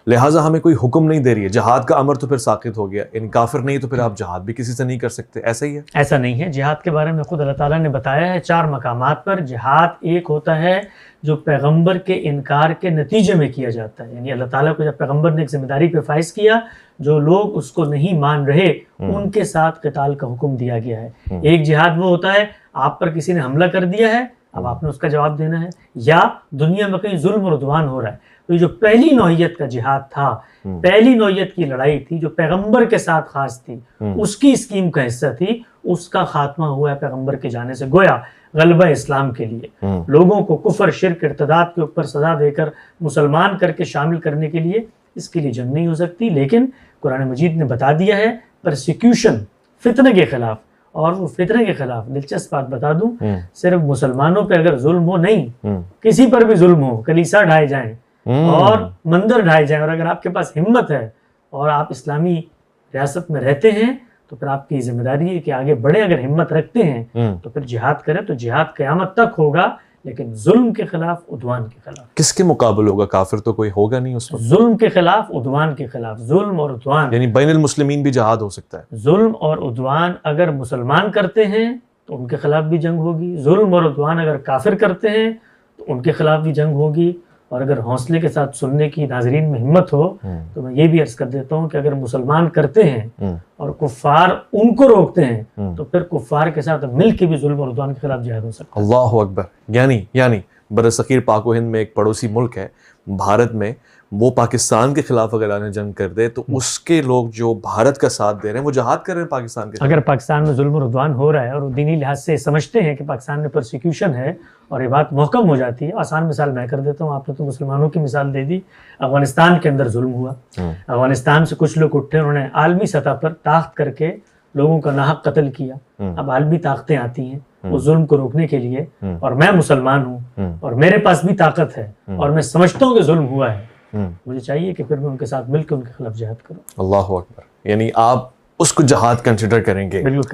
لہٰذا ہمیں کوئی حکم نہیں دے رہی ہے، جہاد کا امر تو پھر ساقط ہو گیا، یعنی کافر نہیں تو پھر آپ جہاد بھی کسی سے نہیں کر سکتے، ایسا ہی ہے؟ ایسا نہیں ہے، جہاد کے بارے میں خود اللہ تعالیٰ نے بتایا ہے 4 مقامات پر۔ جہاد ایک ہوتا ہے جو پیغمبر کے انکار کے نتیجے میں کیا جاتا ہے، یعنی اللہ تعالیٰ کو جب پیغمبر نے ایک ذمہ داری پہ فائز کیا، جو لوگ اس کو نہیں مان رہے ان کے ساتھ قتال کا حکم دیا گیا ہے۔ ایک جہاد وہ ہوتا ہے آپ پر کسی نے حملہ کر دیا ہے، اب آپ نے اس کا جواب دینا ہے، یا دنیا میں کہیں ظلم اور عدوان ہو رہا ہے۔ تو یہ جو پہلی نوعیت کا جہاد تھا، پہلی نوعیت کی لڑائی تھی جو پیغمبر کے ساتھ خاص تھی، اس کی اسکیم کا حصہ تھی، اس کا خاتمہ ہوا ہے پیغمبر کے جانے سے۔ گویا غلبہ اسلام کے لیے لوگوں کو کفر، شرک، ارتداد کے اوپر سزا دے کر مسلمان کر کے شامل کرنے کے لیے اس کے لیے جنگ نہیں ہو سکتی، لیکن قرآن مجید نے بتا دیا ہے پرسیکیوشن، فتنہ کے خلاف۔ اور وہ فتنہ کے خلاف دلچسپ بات بتا دوں، صرف مسلمانوں پہ اگر ظلم ہو نہیں، کسی پر بھی ظلم ہو، کلیسا ڈھائے جائیں اور مندر ڈھائے جائیں، اور اگر آپ کے پاس ہمت ہے اور آپ اسلامی ریاست میں رہتے ہیں تو پھر آپ کی ذمہ داری ہے کہ آگے بڑھیں۔ اگر ہمت رکھتے ہیں تو پھر جہاد کریں، تو جہاد قیامت تک ہوگا، لیکن ظلم کے خلاف، عدوان کے خلاف۔ کس کے مقابل ہوگا؟ کافر تو کوئی ہوگا نہیں اس وقت۔ ظلم کے خلاف، عدوان کے خلاف۔ ظلم اور عدوان، یعنی بین المسلمین بھی جہاد ہو سکتا ہے۔ ظلم اور عدوان اگر مسلمان کرتے ہیں تو ان کے خلاف بھی جنگ ہوگی، ظلم اور عدوان اگر کافر کرتے ہیں تو ان کے خلاف بھی جنگ ہوگی۔ اور اگر حوصلے کے ساتھ سننے کی ناظرین میں ہمت ہو تو میں یہ بھی عرض کر دیتا ہوں کہ اگر مسلمان کرتے ہیں اور کفار ان کو روکتے ہیں تو پھر کفار کے ساتھ مل کے بھی ظلم اور عدوان کے خلاف جہاد ہو سکتا ہے۔ اللہ اکبر۔ یعنی برصغیر پاک و ہند میں ایک پڑوسی ملک ہے بھارت میں، وہ پاکستان کے خلاف اگر آنے جنگ کر دے تو اس کے لوگ جو بھارت کا ساتھ دے رہے ہیں وہ جہاد کر رہے ہیں پاکستان کے خلاف۔ اگر پاکستان میں ظلم اور عدوان ہو رہا ہے اور وہ دینی لحاظ سے سمجھتے ہیں کہ پاکستان میں پرسیکیوشن ہے اور یہ بات محکم ہو جاتی ہے، آسان مثال میں کر دیتا ہوں، آپ نے تو مسلمانوں کی مثال دے دی۔ افغانستان کے اندر ظلم ہوا، افغانستان سے کچھ لوگ اٹھے، انہوں نے عالمی سطح پر طاقت کر کے لوگوں کا ناحق قتل کیا۔ اب عالمی طاقتیں آتی ہیں اس ظلم کو روکنے کے لیے، اور میں مسلمان ہوں اور میرے پاس بھی طاقت ہے اور میں سمجھتا ہوں کہ ظلم ہوا ہے، مجھے چاہیے کہ پھر میں ان کے ساتھ مل کے ان کے خلاف جہاد کروں۔ اللہ اکبر۔ یعنی آپ اس کو جہاد کنسیڈر کریں گے؟ بالکل۔